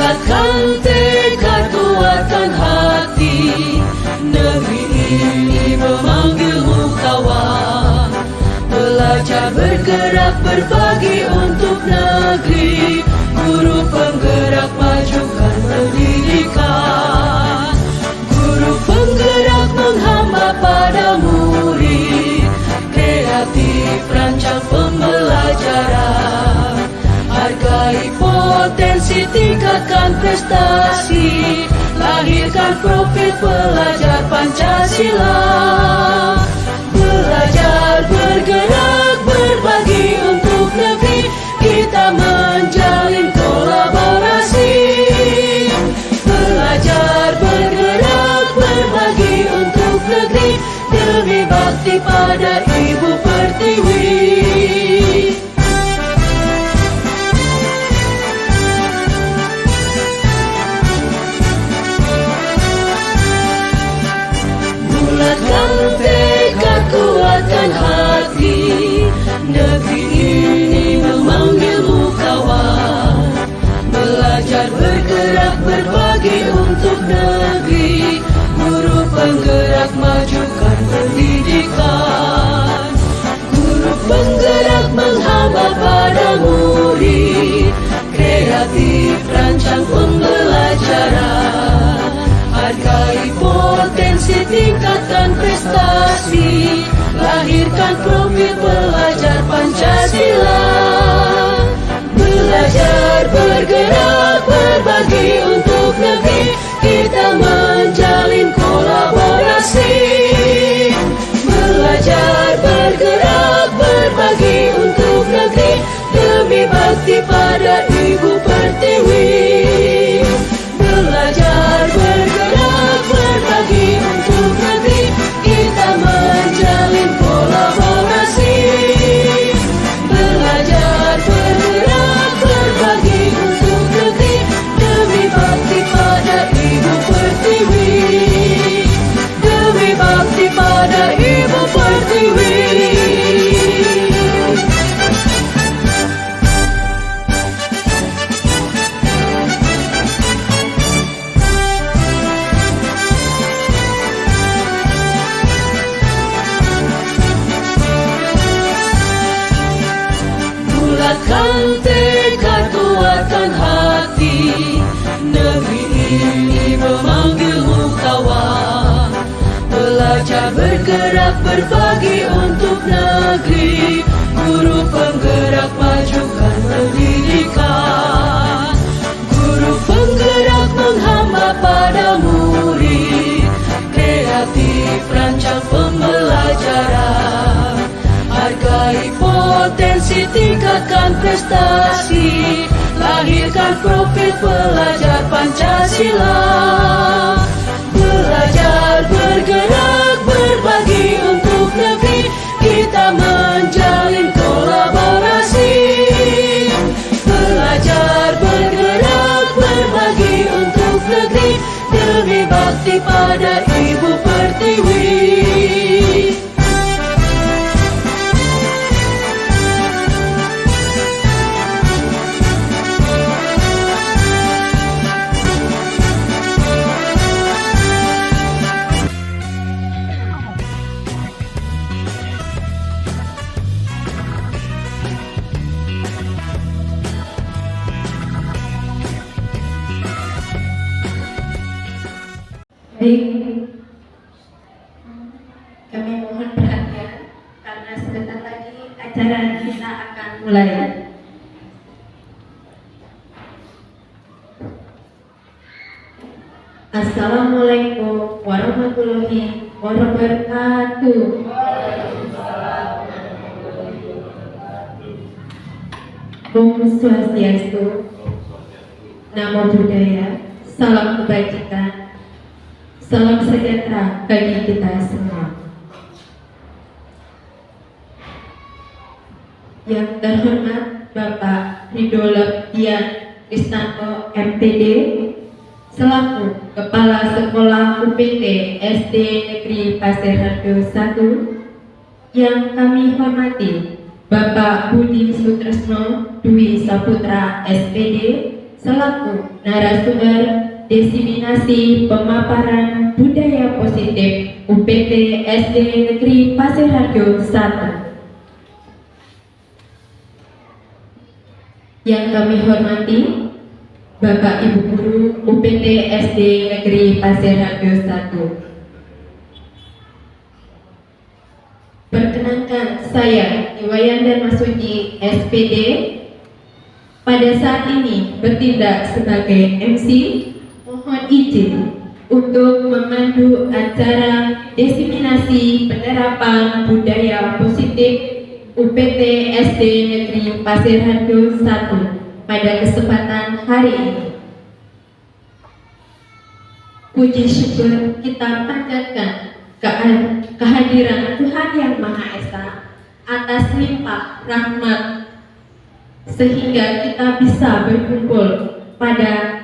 Bulatkan tekad, kuatkan hati, negeri ini memanggilmu kawan. Belajar, bergerak, berbagi untuk negeri. Guru penggerak, majukan pendidikan. Guru penggerak menghamba pada murid. Kreatif, rancang pembelajaran. Hargai potensi, tingkatkan prestasi. Lahirkan profil pelajar Pancasila. Belajar, bergerak, berbagi untuk negeri. Kita menjalin kolaborasi. Belajar, bergerak, berbagi untuk negeri. Demi bakti pada Ibu Pertiwi. Bulatkan tekad, kuatkan hati, negeri ini memanggilmu kawan. Belajar, bergerak, berbagi untuk negeri. Guru penggerak, majukan pendidikan. Guru penggerak menghamba pada murid. Kreatif, rancang pembelajaran. Hargai potensi, tingkatkan prestasi. Lahirkan profil pelajar Pancasila. Belajar, bergerak, berbagi untuk negeri. Kita menjalin kolaborasi. Belajar, bergerak, berbagi untuk negeri. Demi bakti pada Ibu Pertiwi. Belajar, bergerak, berbagi untuk negeri. Kita menjalin kolaborasi. Belajar, bergerak, berbagi untuk negeri. Demi bakti pada Ibu Pertiwi. Demi bakti pada Ibu Pertiwi. Bulatkan tekad, kuatkan hati, negeri ini memanggilmu kawan. Belajar, bergerak, berbagi untuk negeri. Guru penggerak, majukan pendidikan. Guru penggerak menghamba pada murid. Kreatif, rancang pembelajaran. Hargai potensi, tingkatkan prestasi. Lahirkan profil pelajar Pancasila. Belajar, bergerak, berbagi untuk negeri. Kita menjalin kolaborasi. Belajar, bergerak, berbagi untuk negeri. Demi bakti pada Ibu Pertiwi. Baik, kami mohon perhatian karena sebentar lagi acara kita akan mulai. Assalamualaikum warahmatullahi wabarakatuh. Om Swastiastu, Namo Buddhaya, salam kebajikan. Salam sejahtera bagi kita semua. Yang terhormat Bapak Ridho Lebdian Kristanto MPD selaku Kepala Sekolah UPT SD Negeri Pasir Harjo 1, yang kami hormati Bapak Budi Sutresno Dwi Saputra SPD selaku narasumber diseminasi pemaparan budaya positif UPT SD Negeri Pasir Harjo 1. Yang kami hormati Bapak Ibu Guru UPT SD Negeri Pasir Harjo 1. Perkenankan saya Iwayanda Masuji SPD pada saat ini bertindak sebagai MC. Mohon izin untuk memandu acara diseminasi penerapan budaya positif UPT SD Negeri Pasir Harjo 1 pada kesempatan hari ini. Puji syukur kita panjatkan kehadiran Tuhan Yang Maha Esa atas limpah rahmat sehingga kita bisa berkumpul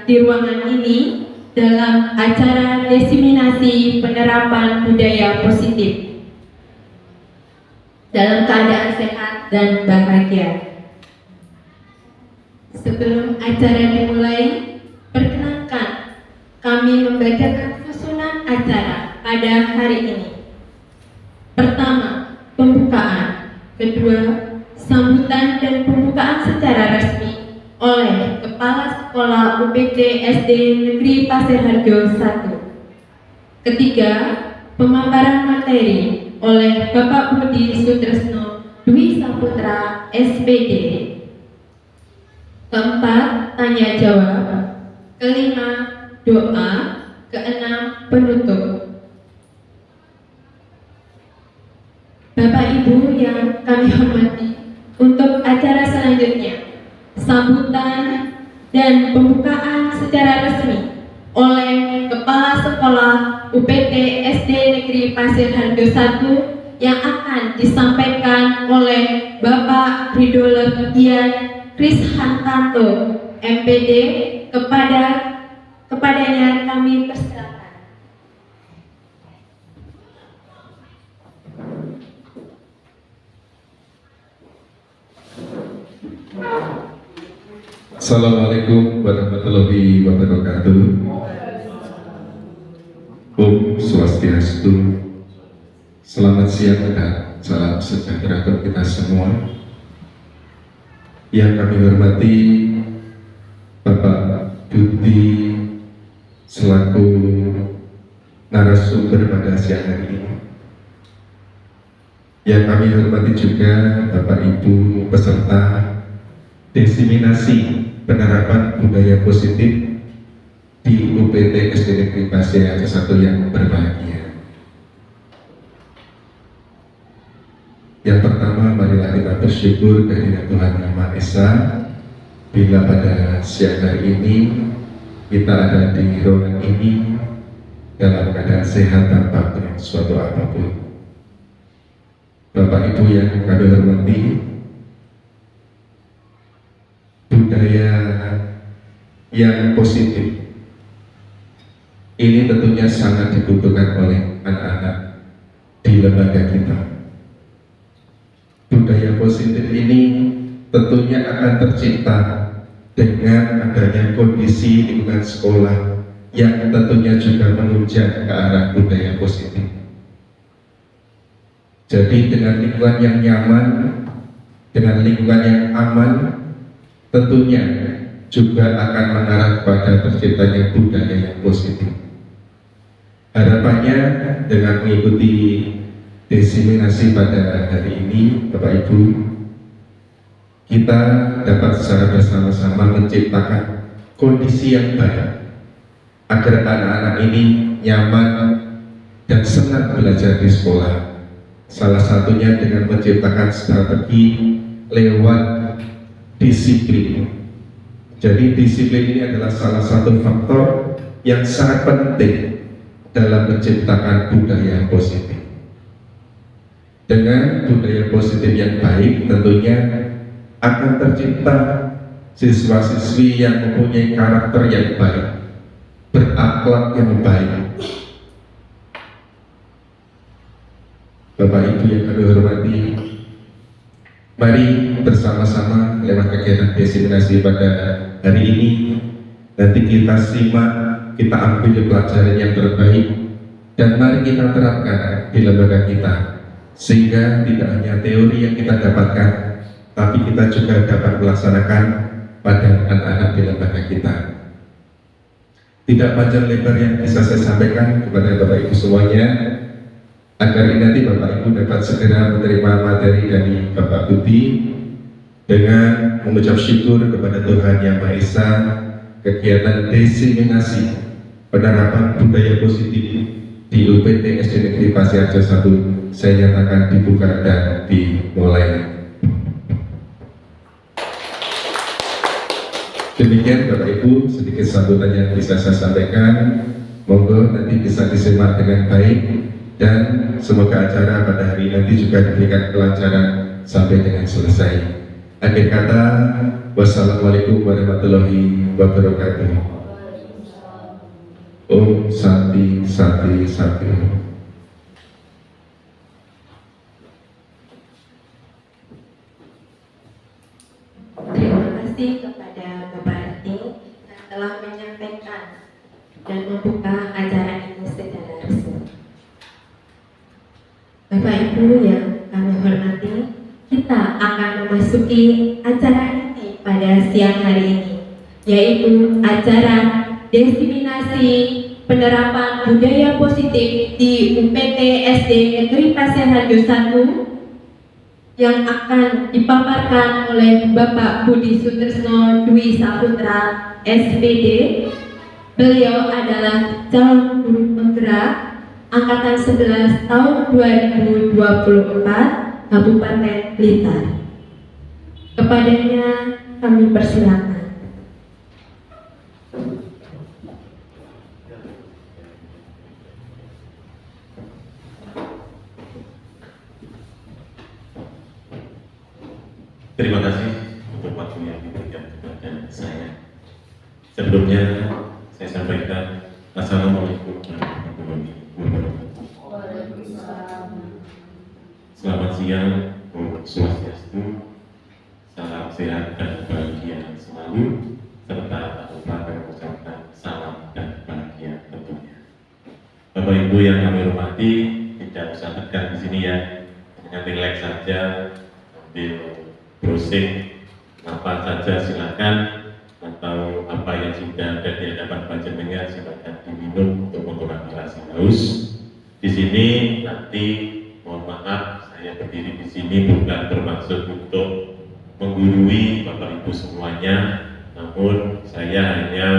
di ruangan ini dalam acara diseminasi penerapan budaya positif dalam keadaan sehat dan bahagia. Sebelum acara dimulai, perkenankan kami membacakan susunan acara pada hari ini. Pertama, pembukaan. Kedua, sambutan dan pembukaan secara resmi oleh Kepala Sekolah UPT SD Negeri Pasir Harjo 1. Ketiga, pemaparan materi oleh Bapak Budi Sutresno Dwi Saputra SPD. Keempat, tanya jawab. Kelima, doa. Keenam, penutup. Bapak Ibu yang kami hormati, untuk acara selanjutnya, sambutan dan pembukaan secara resmi oleh Kepala Sekolah UPT SD Negeri Pasir Harjo 1 yang akan disampaikan oleh Bapak Ridho Levian Krishantanto MPD. Kepadanya kami persilakan. Assalamualaikum warahmatullahi wabarakatuh. Om Swastiastu. Selamat siang dan salam sejahtera untuk kita semua. Yang kami hormati Bapak Budi selaku narasumber pada siang hari ini. Yang kami hormati juga Bapak Ibu peserta diseminasi penerapan budaya positif di UPT SD Negeri Pasir Harjo 1 yang berbahagia. Yang pertama, marilah kita bersyukur kehadirat Tuhan Yang Maha Esa bila pada siang hari ini kita ada di ruangan ini dalam keadaan sehat tanpa suatu apapun. Bapak Ibu yang kami hormati, budaya yang positif ini tentunya sangat dibutuhkan oleh anak-anak di lembaga kita. Budaya positif ini tentunya akan tercipta dengan adanya kondisi lingkungan sekolah yang tentunya juga menunjang ke arah budaya positif. Jadi dengan lingkungan yang nyaman, dengan lingkungan yang aman, tentunya juga akan mengarah pada terciptanya budaya yang positif. Harapannya dengan mengikuti diseminasi pada hari ini, Bapak Ibu, kita dapat secara bersama-sama menciptakan kondisi yang baik agar anak-anak ini nyaman dan senang belajar di sekolah. Salah satunya dengan menciptakan strategi lewat disiplin. Jadi disiplin ini adalah salah satu faktor yang sangat penting dalam menciptakan budaya positif. Dengan budaya positif yang baik tentunya akan tercipta siswa-siswi yang mempunyai karakter yang baik, berakhlak yang baik. Bapak Ibu yang kami hormati, mari bersama-sama lewat kegiatan diseminasi pada hari ini nanti kita simak, kita ambil pelajaran yang terbaik, dan mari kita terapkan di lembaga kita, sehingga tidak hanya teori yang kita dapatkan, tapi kita juga dapat melaksanakan pada anak-anak di lembaga kita. Tidak panjang lebar yang bisa saya sampaikan kepada Bapak Ibu semuanya, agar ini nanti Bapak Ibu dapat segera menerima materi dari Bapak Budi dengan mengucap syukur kepada Tuhan Yang Maha Esa. Kegiatan diseminasi penerapan budaya positif di UPT SD Negeri Pasiharjo 1 saya nyatakan dibuka dan dimulai. Demikian Bapak Ibu sedikit sambutan yang bisa saya sampaikan. Monggo nanti bisa disimak dengan baik, dan semoga acara pada hari nanti juga diberikan kelancaran sampai dengan selesai. Akhir kata, wassalamualaikum warahmatullahi wabarakatuh. Om Santi Santi Santi. Terima kasih kepada Bapak Arti yang telah menyampaikan dan membuka acara ini secara resmi. Bapak Ibu yang kami hormati, kita akan memasuki acara inti pada siang hari ini, yaitu acara diseminasi penerapan budaya positif di UPT SD Negeri Pasiharjo 1 yang akan dipaparkan oleh Bapak Budi Sutrisno Dwi Saputra SPD. Beliau adalah calon guru penggerak angkatan 11 tahun 2024 Kabupaten Blitar. Kepadanya kami persilakan. Terima kasih untuk waktu yang diberikan kepada saya. Sebelumnya saya sampaikan Assalamualaikum warahmatullahi wabarakatuh. Selamat siang, Om Swastiastu, salam sehat dan bahagia selalu, serta tak lupa mengucapkan salam dan bahagia tentunya. Bapak Ibu yang kami hormati, tidak usah tegang di sini ya, dengan rileks saja, ambil browsing apa saja silakan, atau apa yang sudah ada di hadapan panjenengan silakan diminum untuk mengurangi rasa haus. Di sini nanti mohon maaf saya berdiri di sini bukan bermaksud untuk menggurui Bapak Ibu semuanya, namun saya hanya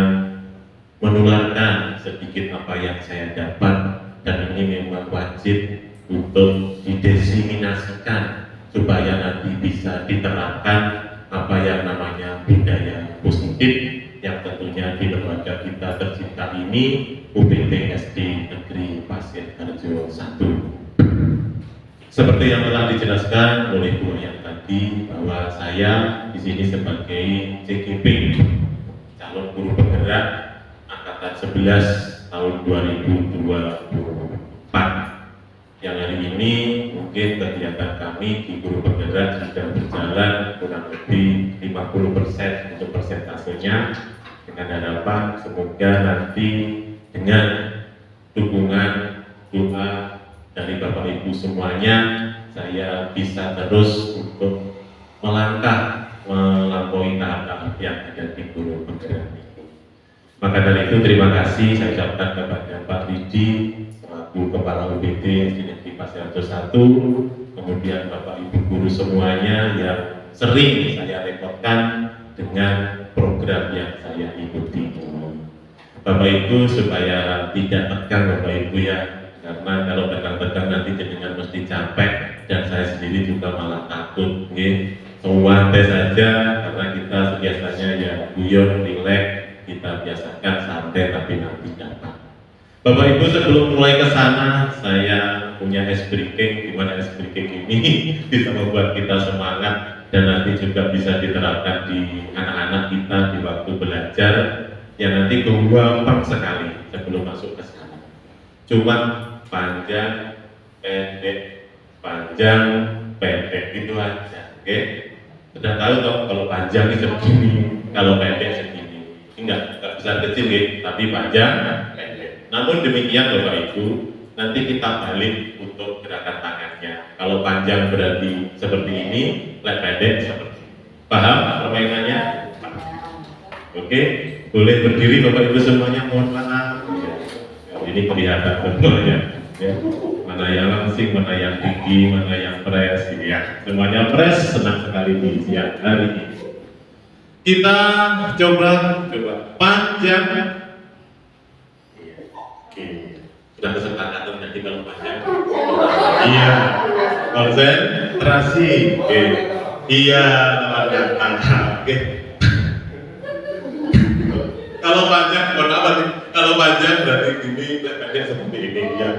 menularkan sedikit apa yang saya dapat, dan ini memang wajib untuk didiseminasikan supaya nanti bisa diterapkan apa yang namanya budaya positif yang tentunya di lembaga kita tercinta ini, UPT SD Negeri Pasiharjo 1. Seperti yang telah dijelaskan oleh Bu yang tadi, bahwa saya di sini sebagai CGP, calon guru penggerak angkatan 11 tahun 2024. Yang hari ini mungkin kegiatan kami di guru penggerak sudah berjalan kurang lebih 50% untuk persentasenya, dengan harapan semoga nanti dengan dukungan doa dari Bapak Ibu semuanya, saya bisa terus untuk melangkah melampaui tahap-tahap yang ada di guru penggerak ini. Maka dari itu terima kasih saya ucapkan kepada Pak Ridi selaku Kepala UPT SD Negeri Pasiharjo 1, kemudian Bapak Ibu guru semuanya yang sering saya repotkan dengan program yang saya ikuti. Bapak Ibu supaya tidak tegang Bapak Ibu ya, karena kalau tegang-tegang nanti jenengan mesti capek dan saya sendiri juga malah takut. Santai saja, karena kita biasanya ya guyon, rileks, kita biasakan santai tapi nanti dapat. Bapak Ibu sebelum mulai ke sana, saya punya ice breaking, di mana ice breaking ini bisa membuat kita semangat dan nanti juga bisa diterapkan di anak-anak kita di waktu belajar yang nanti gampang sekali sebelum masuk ke sana. Cuma panjang, pendek, panjang, pendek itu aja. Oke? Sudah tahu toh kalau panjang itu begini, Kalau pendek segini, enggak besar kecil ya, tapi panjang pendek. Namun demikian Bapak Ibu, nanti kita balik untuk gerakan tangannya. Kalau panjang berarti seperti ini, pendek seperti ini. Paham permainannya? Oke, boleh berdiri Bapak Ibu semuanya, mohon maaf. Ini kelihatan semuanya. Ya. Mana yang langsing, mana yang tinggi, mana yang press, ya. Semuanya press, senang sekali di siang hari ini. Kita coba panjang. Oke, sudah kesepakatan nanti kalau panjang. Iya, konsentrasi. Oke, iya, oke. Kalau panjang, kalau panjang berarti ini pendek seperti ini ya.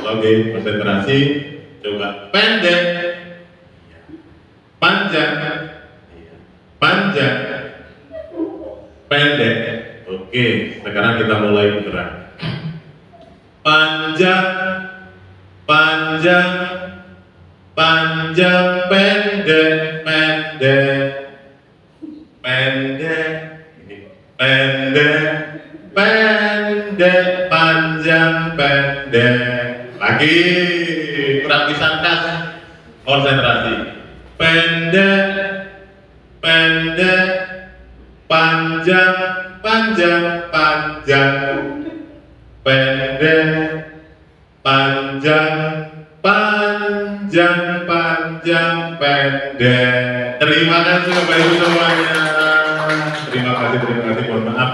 Oke, konsentrasi. Coba pendek, panjang, panjang, pendek. Oke, sekarang kita mulai bergerak. Panjang, panjang, panjang, pendek, pendek, pendek, pendek, pendek, panjang, pendek. Lagi kurang disangkas, konsentrasi. Pendek, pendek, panjang, panjang, panjang, pendek, panjang, panjang, panjang, pendek. Terima kasih Bapak Ibu semuanya. Terima kasih, mohon maaf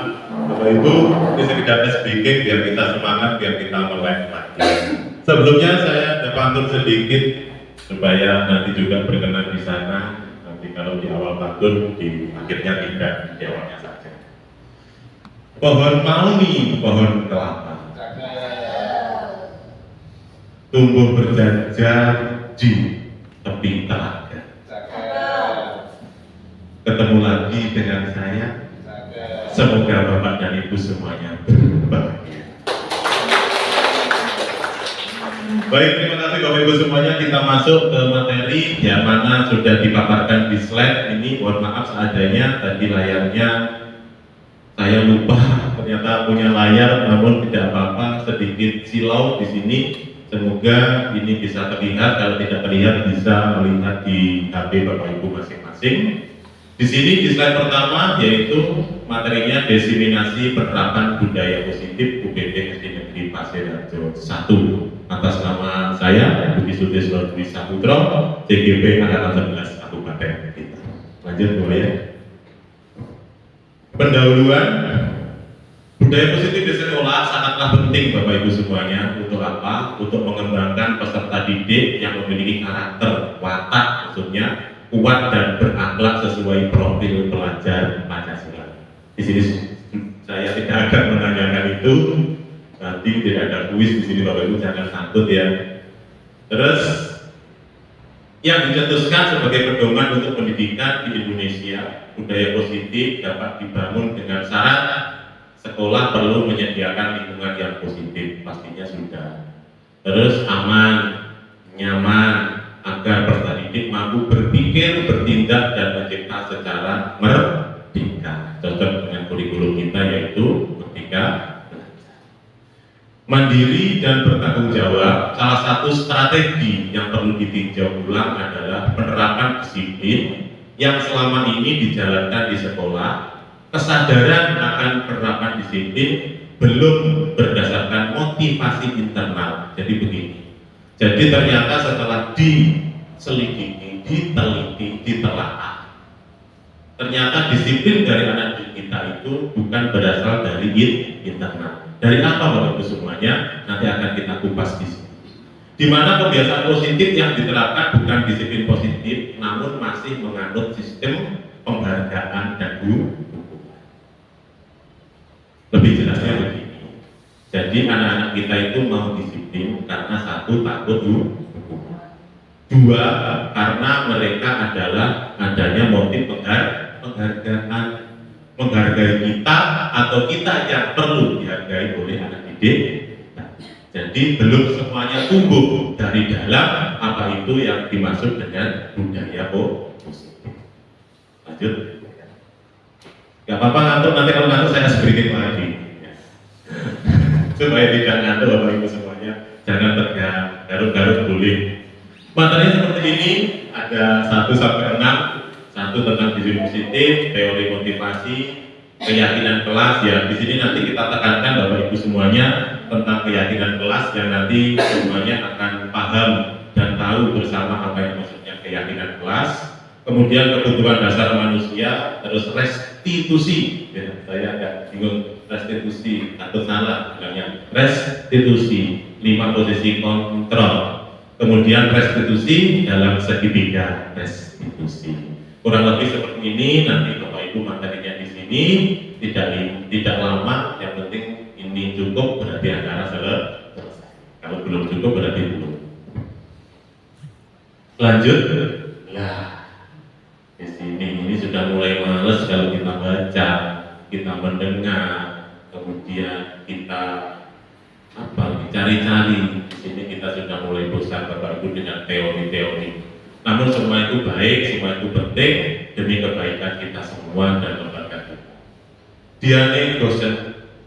Bapak Ibu, ini sekedar speaking biar kita semangat, biar kita melek lagi. Sebelumnya saya ada pantun sedikit supaya nanti juga berkenan di sana. Nanti kalau di awal pantun, di akhirnya tidak, di awalnya saja. Pohon mauni, pohon kelapa, tumbuh berjajar di tepi telaga. Ketemu lagi dengan saya. Semoga Bapak dan Ibu semuanya berbahagia. Baik, terima kasih Bapak Ibu semuanya. Kita masuk ke materi yang mana sudah dipaparkan di slide ini. Mohon maaf seadanya, tadi layarnya saya lupa ternyata punya layar, namun tidak apa-apa, sedikit silau di sini. Semoga ini bisa terlihat. Kalau tidak terlihat bisa melihat di HP Bapak Ibu masing-masing. Di sini di slide pertama yaitu materinya diseminasi penerapan budaya positif UPD SD Negeri Pasir Harjo 1 atas nama saya Budi Sudesno Dwi Saputro, CGP Angkatan 11 Kabupaten kita. Lanjut boleh ya. Pendahuluan budaya positif di sekolah sangatlah penting Bapak Ibu semuanya. Untuk apa? Untuk mengembangkan peserta didik yang memiliki karakter watak maksudnya kuat dan berakhlak sesuai profil pelajar Pancasila. Di sini saya tidak akan menanyakan itu, nanti tidak ada kuis di sini Bapak Ibu, jangan takut ya. Terus yang dicetuskan sebagai pedoman untuk pendidikan di Indonesia, budaya positif dapat dibangun dengan syarat sekolah perlu menyediakan lingkungan yang positif, pastinya sudah. Terus aman, nyaman, agar peserta didik mampu berpikir, bertindak, dan mencipta secara merdeka. Cocok dengan kurikulum kita yaitu Merdeka Belajar. Mandiri dan bertanggung jawab, salah satu strategi yang perlu ditinjau ulang adalah penerapan disiplin yang selama ini dijalankan di sekolah. Kesadaran akan penerapan disiplin belum berdasarkan motivasi internal. Jadi begini. Jadi ternyata setelah diselidiki, diteliti, ditelaah, ternyata disiplin dari anak didik kita itu bukan berasal dari internal. Dari apa Bapak Ibu semuanya? Nanti akan kita kupas di sini. Di mana kebiasaan positif yang diterapkan bukan disiplin positif, namun masih menganut sistem penghargaan dan hukuman. Lebih jelasnya begini. Jadi anak-anak kita itu mau disiplin karena satu takut hukuman, dua karena mereka adalah adanya motif penghargaan, menghargai kita atau kita yang perlu dihargai oleh anak didik. Jadi belum semuanya tumbuh dari dalam apa itu yang dimaksud dengan budaya positif. Lanjut. Gak apa-apa ngantuk, nanti kalau ngantuk saya sedikit lagi. Supaya tidak ngantuk Bapak Ibu semuanya, jangan tegang, garuk-garuk boleh. Materi seperti ini ada 1 sampai 6, 1 tentang disiplin positif, teori motivasi, keyakinan kelas ya. Di sini nanti kita tekankan Bapak Ibu semuanya tentang keyakinan kelas yang nanti semuanya akan paham dan tahu bersama apa yang maksudnya keyakinan kelas. Kemudian kebutuhan dasar manusia, terus restitusi. Ya, saya agak bingung restitusi atau salah bilangnya. Restitusi, 5 posisi kontrol. Kemudian restitusi dalam segitiga restitusi. Kurang lebih seperti ini. Nanti Bapak Ibu materinya di sini tidak lama. Yang penting ini cukup berarti acara selesai. Kalau belum cukup berarti belum. Lanjut. Lah. Di sini ini sudah mulai males kalau kita baca, kita mendengar, kemudian kita cari-cari. Di sini kita sudah mulai bosan Bapak Ibu dengan teori-teori. Namun semua itu baik, semua itu penting demi kebaikan kita semua dan lembaga kita. Diane Gosen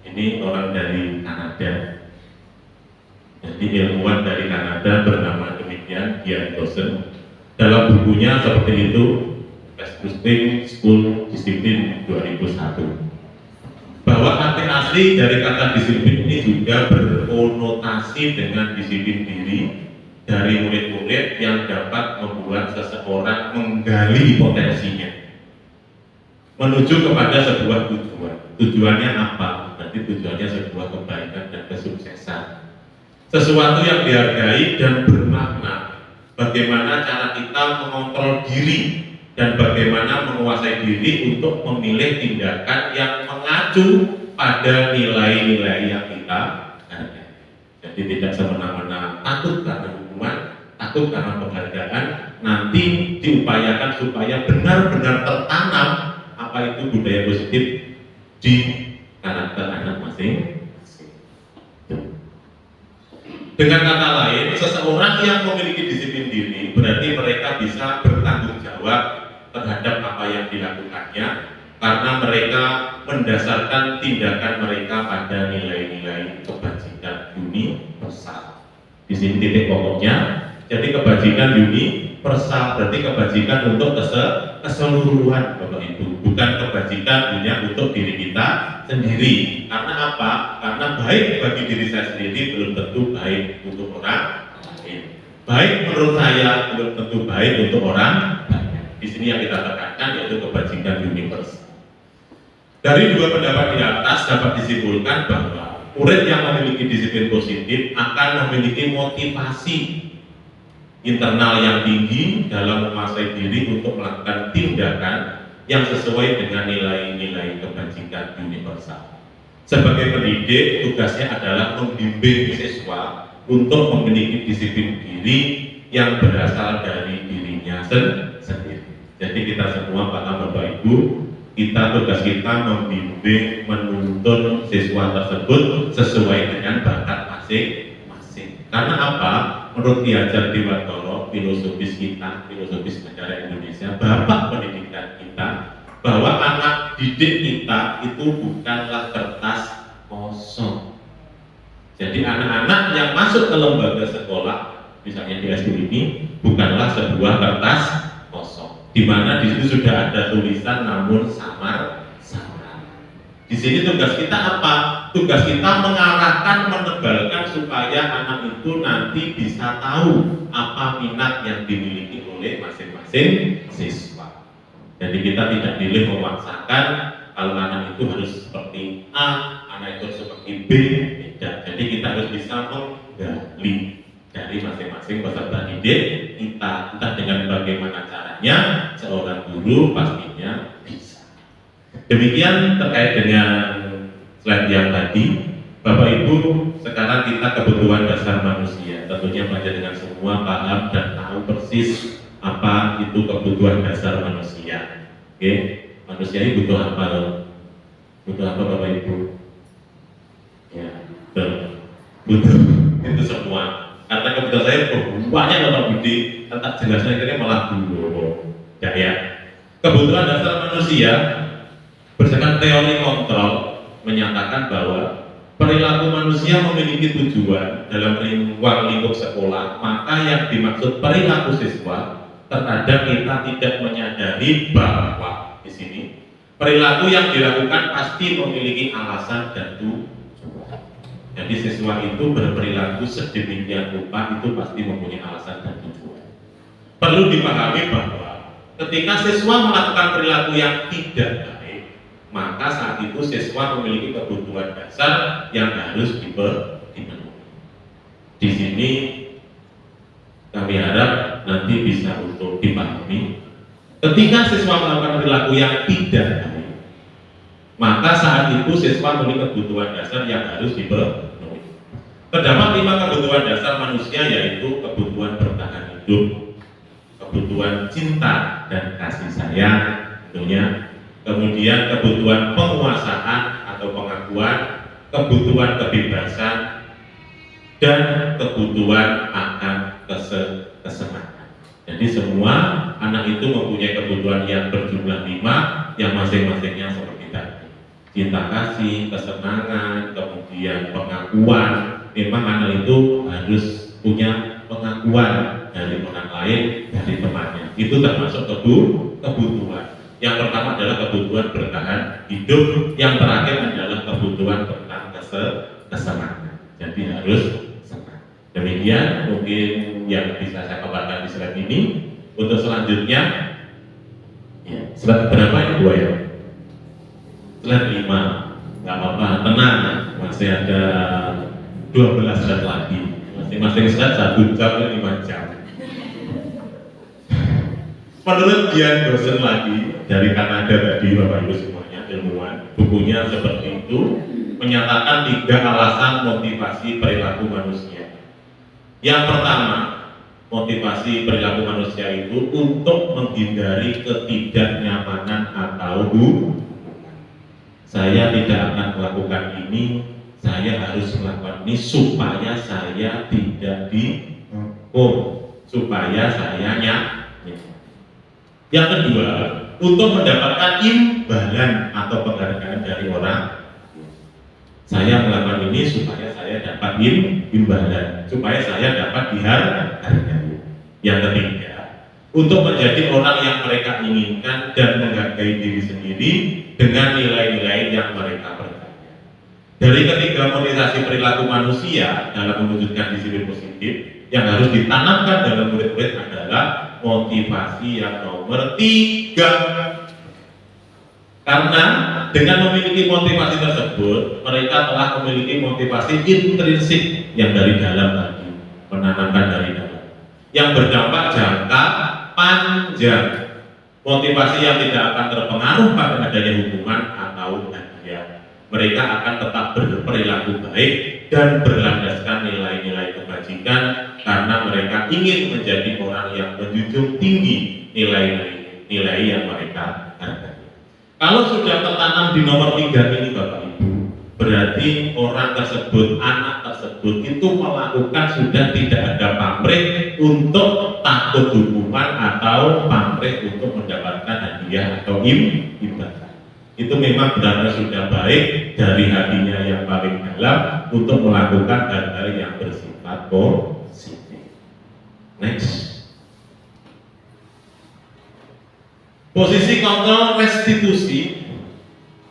ini orang dari Kanada. Jadi ilmuwan dari Kanada bernama demikian Diane Gosen. Dalam bukunya seperti itu. Boosting School Disiplin 2001, bahwa arti asli dari kata disiplin ini juga berkonotasi dengan disiplin diri dari murid-murid yang dapat membuat seseorang menggali potensinya menuju kepada sebuah tujuan. Tujuannya apa? Berarti tujuannya sebuah kebaikan dan kesuksesan, sesuatu yang dihargai dan bermakna. Bagaimana cara kita mengontrol diri dan bagaimana menguasai diri untuk memilih tindakan yang mengacu pada nilai-nilai yang kita hargai. Jadi tidak semena-mena takut karena hukuman, takut karena penghargaan, nanti diupayakan supaya benar-benar tertanam apa itu budaya positif di karakter anak masing-masing. Dengan kata lain, seseorang yang memiliki disiplin diri berarti mereka bisa bertanggung jawab terhadap apa yang dilakukannya karena mereka mendasarkan tindakan mereka pada nilai-nilai kebajikan universal. Di sini titik pokoknya. Jadi kebajikan universal berarti kebajikan untuk keseluruhan Bapak Ibu, bukan kebajikan hanya untuk diri kita sendiri. Karena apa? Karena baik bagi diri saya sendiri belum tentu baik untuk orang lain. Baik menurut saya belum tentu baik untuk orang lain. Di sini yang kita tekankan yaitu kebajikan universal. Dari 2 pendapat di atas dapat disimpulkan bahwa murid yang memiliki disiplin positif akan memiliki motivasi internal yang tinggi dalam menguasai diri untuk melakukan tindakan yang sesuai dengan nilai-nilai kebajikan universal. Sebagai pendidik, tugasnya adalah membimbing siswa untuk memiliki disiplin diri yang berasal dari dirinya sendiri. Jadi kita semua paham Bapak Ibu, tugas kita membimbing, menuntun siswa tersebut sesuai dengan bakat masing-masing. Karena apa? Menurut Ki Hajar Dewantara, filosofis kita, filosofis negara Indonesia, bapak pendidikan kita, bahwa anak didik kita itu bukanlah kertas kosong. Jadi anak-anak yang masuk ke lembaga sekolah, misalnya di SD ini, bukanlah sebuah kertas kosong, di mana di situ sudah ada tulisan namun samar-samar. Di sini tugas kita apa? Tugas kita mengarahkan, menebalkan supaya anak itu nanti bisa tahu apa minat yang dimiliki oleh masing-masing siswa. Jadi kita tidak pilih memaksakan kalau anak itu harus seperti A, anak itu seperti B, tidak. Jadi kita harus bisa menggali dari masing-masing peserta didik kita, entah dengan bagaimana caranya, seorang guru pastinya bisa. Demikian terkait dengan slide yang tadi. Bapak Ibu, sekarang kita kebutuhan dasar manusia, tentunya belajar dengan semua paham dan tahu persis apa itu kebutuhan dasar manusia. Oke, manusia ini butuh apa? Butuh apa Bapak Ibu? Ya, butuh itu semua. Karena kebutuhan saya banyak Bapak Budi, tentang jelasnya ini malah dulu. Ya. Kebutuhan dasar manusia berdasarkan teori kontrol menyatakan bahwa perilaku manusia memiliki tujuan dalam ruang lingkup sekolah, maka yang dimaksud perilaku siswa terkadang kita tidak menyadari bahwa di sini perilaku yang dilakukan pasti memiliki alasan dan tujuan. Jadi siswa itu berperilaku sedemikian rupa itu pasti mempunyai alasan dan tujuan. Perlu dipahami bahwa ketika siswa melakukan perilaku yang tidak baik, maka saat itu siswa memiliki kebutuhan dasar yang harus dipenuhi. Di sini kami harap nanti bisa untuk dipahami. Ketika siswa melakukan perilaku yang tidak baik, maka saat itu siswa memiliki kebutuhan dasar yang harus dipenuhi. Terdapat 5 kebutuhan dasar manusia, yaitu kebutuhan bertahan hidup, kebutuhan cinta dan kasih sayang tentunya, kemudian kebutuhan penguasaan atau pengakuan, kebutuhan kebebasan, dan kebutuhan akan kesenangan. Jadi semua anak itu mempunyai kebutuhan yang berjumlah 5 yang masing-masingnya seperti tadi. Cinta kasih, kesenangan, kemudian pengakuan. Memang anak itu harus punya pengakuan dari orang lain, dari temannya. Itu termasuk kebutuhan. Yang pertama adalah kebutuhan bertahan hidup, yang terakhir adalah kebutuhan tentang kesenangan. Jadi harus senang. Demikian mungkin yang bisa saya paparkan di slide ini. Untuk selanjutnya, ya, slide berapa ya, 2 ya? Slide 5, nggak apa-apa, tenang, masih ada 12 slide lagi. Masing-masing slide 1 jam dan 5 jam. Menurut Dian dosen lagi dari Kanada tadi, Bapak Ibu semuanya ilmuwan, bukunya seperti itu menyatakan 3 alasan motivasi perilaku manusia. Yang pertama, motivasi perilaku manusia itu untuk menghindari ketidaknyamanan atau saya tidak akan melakukan ini, saya harus melakukan ini supaya saya tidak dihukum, supaya saya nyaman. Yang kedua, untuk mendapatkan imbalan atau penghargaan dari orang. Saya melakukan ini supaya saya dapat imbalan, supaya saya dapat dihargai. Yang ketiga, untuk menjadi orang yang mereka inginkan dan menghargai diri sendiri dengan nilai-nilai yang mereka percaya. Dari ketiga motivasi perilaku manusia dalam mewujudkan disiplin positif, yang harus ditanamkan dalam murid-murid adalah motivasi yang nomor 3. Karena dengan memiliki motivasi tersebut, mereka telah memiliki motivasi intrinsik yang dari dalam tadi, menanamkan dari dalam, yang berdampak jangka panjang. Motivasi yang tidak akan terpengaruh pada adanya hukuman atau hadiah. Mereka akan tetap berperilaku baik dan berlandaskan nilai-nilai kebajikan karena mereka ingin menjadi orang yang menjunjung tinggi nilai-nilai yang mereka hargai. Kalau sudah tertanam di nomor 3 ini Bapak Ibu, berarti orang tersebut, anak tersebut itu melakukan sudah tidak ada pamrih untuk takut hukuman atau pamrih untuk mendapatkan hadiah atau imbalan. Itu memang benar-benar sudah baik dari hatinya yang paling dalam untuk melakukan hal-hal yang bersifat positif. Next. Posisi kontrol restitusi,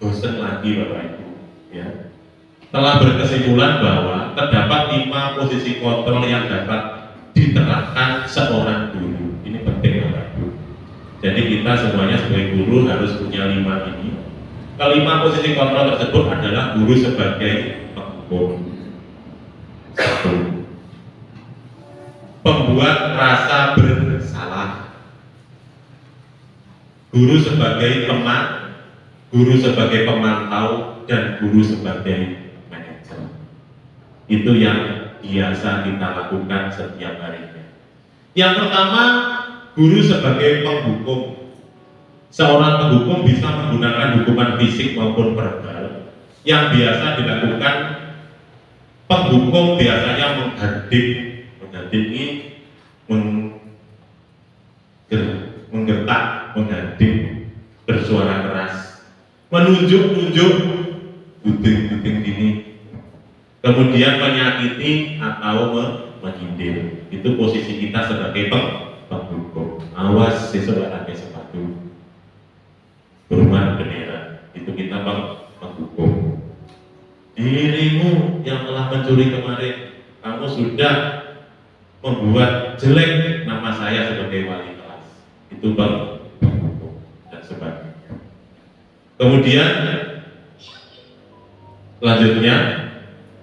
dosen lagi Bapak Ibu, ya, telah berkesimpulan bahwa terdapat 5 posisi kontrol yang dapat diterapkan seorang guru. Ini penting Bapak Ibu. Jadi kita semuanya sebagai guru harus punya 5 ini. Kelima posisi kontrol tersebut adalah guru sebagai penghukum. 1. Pembuat rasa bersalah. Guru sebagai teman, guru sebagai pemantau, dan guru sebagai manajer. Itu yang biasa kita lakukan setiap harinya. Yang pertama, guru sebagai penghukum. Seorang penghukum bisa menggunakan hukuman fisik maupun verbal. Yang biasa dilakukan penghukum biasanya menghadiki, menggertak, menghadik, bersuara keras, menunjuk-nunjuk buding-buding gini, kemudian menyakiti atau menyindir. Itu posisi kita sebagai penghukum. Awas sesuk pakai sepatu berumah bendera, itu kita penghukum. Dirimu yang telah mencuri kemarin, kamu sudah membuat jelek nama saya sebagai wali kelas, itu penghukum dan sebagainya. Kemudian selanjutnya,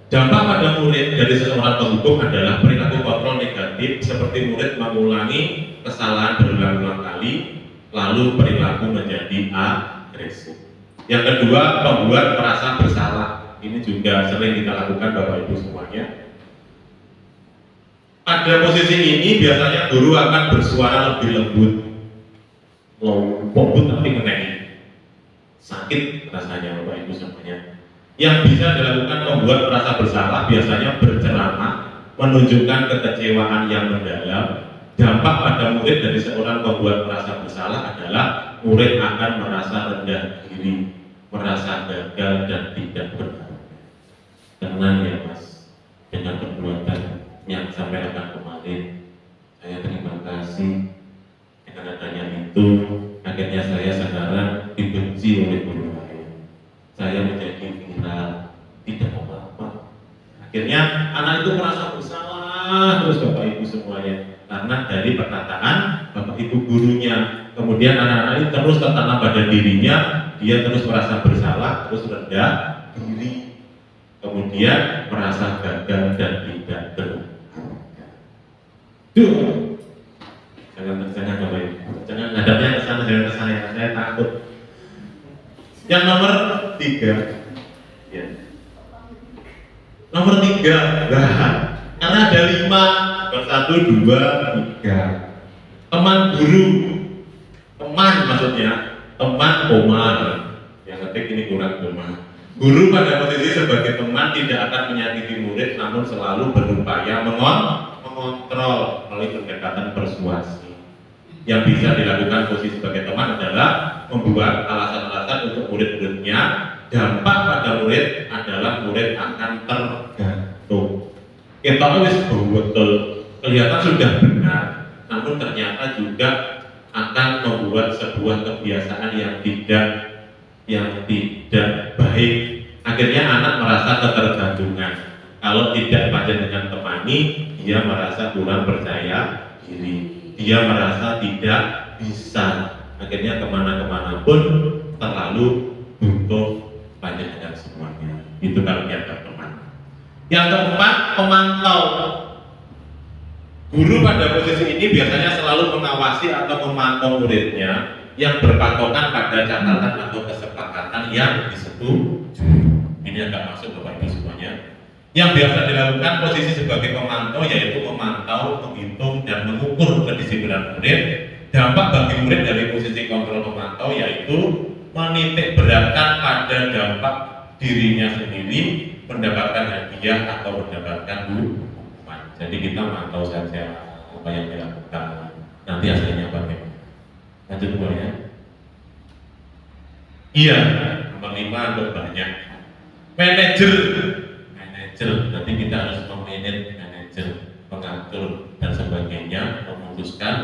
dampak pada murid dari seorang penghukum adalah perilaku kontrol negatif, seperti murid mengulangi kesalahan berulang-ulang kali, lalu perilaku menjadi agresif. Yang kedua, membuat merasa bersalah. Ini juga sering kita lakukan Bapak Ibu semuanya. Pada posisi ini biasanya guru akan bersuara lebih lembut, lembut tapi menengik, sakit rasanya Bapak Ibu semuanya. Yang bisa dilakukan membuat merasa bersalah biasanya berceramah, menunjukkan kekecewaan yang mendalam. Dampak pada murid dari seorang pembuat merasa bersalah adalah murid akan merasa rendah diri, merasa gagal dan tidak berharga. Tenang ya Mas, dengan perbuatan yang sampai akan kemarin, saya terima kasih. Dengan adanya itu, akhirnya saya sekarang dibenci oleh guru lain. Saya menjadi viral, tidak apa-apa. Akhirnya anak itu merasa bersalah terus Bapak Ibu semuanya, karena dari perkataan Bapak Ibu gurunya. Kemudian anak-anak ini terus tertanam pada dirinya, dia terus merasa bersalah, terus rendah diri, kemudian merasa gagal dan tidak berharga. Jangan Bapak Ibu, jangan hadapnya ke sana, jangan ke saya takut. Yang nomor 3, ya. Nomor 3, karena ada 5, 1, 2, 3. Teman guru, teman maksudnya, teman komar. Yang ketik ini kurang komar. Guru pada posisi sebagai teman tidak akan menyakiti murid, namun selalu berupaya mengontrol melalui pendekatan persuasi. Yang bisa dilakukan posisi sebagai teman adalah membuat alasan-alasan untuk murid-muridnya. Dampak pada murid adalah murid akan tergantung. Kita wis betul kelihatan sudah benar, namun ternyata juga akan membuat sebuah kebiasaan yang tidak baik. Akhirnya anak merasa ketergantungan. Kalau tidak panjenengan temani, dia merasa kurang percaya diri, dia merasa tidak bisa. Akhirnya kemana-kemana pun terlalu butuh panjenengan semuanya. Itu kalau dianggap teman. Yang keempat, pemantau. Guru pada posisi ini biasanya selalu mengawasi atau memantau muridnya yang berpatokan pada catatan atau kesepakatan yang disetujui. Ini agak masuk Bapak Ibu semuanya. Yang biasa dilakukan posisi sebagai pemantau yaitu memantau, menghitung dan mengukur kedisiplinan murid. Dampak bagi murid dari posisi kontrol pemantau yaitu menitik beratkan pada dampak dirinya sendiri, mendapatkan hadiah atau mendapatkan hukuman. Jadi kita mantau saja apa yang dilakukan. Nanti hasilnya bagaimana? Lanjut ya. Iya, nomor 5 berbanyak. Manajer, nanti kita harus memanage manajer, mengatur dan sebagainya, memutuskan.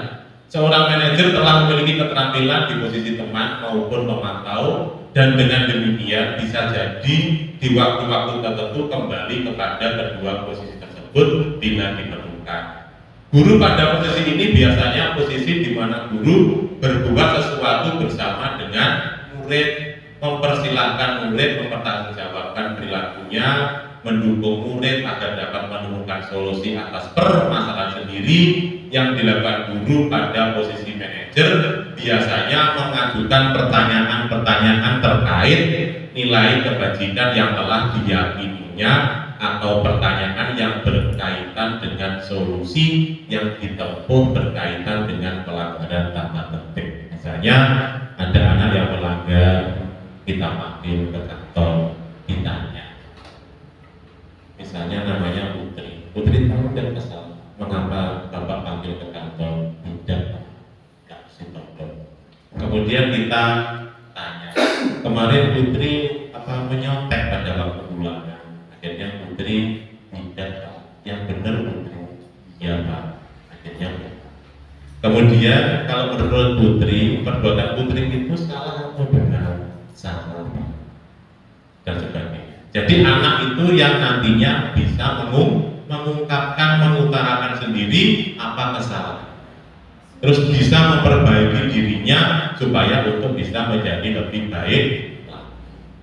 Seorang manajer telah memiliki keterampilan di posisi teman maupun memantau, dan dengan demikian bisa jadi di waktu-waktu tertentu kembali kepada kedua posisi tersebut bila diperlukan. Guru pada posisi ini biasanya posisi di mana guru berbuat sesuatu bersama dengan murid, mempersilahkan murid mempertanggungjawabkan perilakunya, mendukung murid agar dapat menemukan solusi atas permasalahan sendiri. Yang dilakukan guru pada posisi manajer biasanya mengajukan pertanyaan-pertanyaan terkait nilai kebajikan yang telah diyakininya atau pertanyaan yang berkaitan dengan solusi yang ditempuh berkaitan dengan pelanggaran tata tertib. Misalnya ada anak yang melanggar, kita panggil ke kantor, ditanya. Misalnya namanya Putri tahu dan kesal, mengapa Bapak panggil ke kantor? Tidak, kasih tahu. Kemudian kita tanya, kemarin Putri menyontek pada waktu ulangan. Akhirnya Putri tidak, yang benar Putri. Iya Pak, akhirnya benar. Kemudian kalau menurut Putri, perbuatan Putri itu salah atau benar? Salah dan sebagainya. Jadi anak itu yang nantinya bisa mengungkapkan, mengutarakan sendiri apa kesalahan, terus bisa memperbaiki dirinya supaya untuk bisa menjadi lebih baik.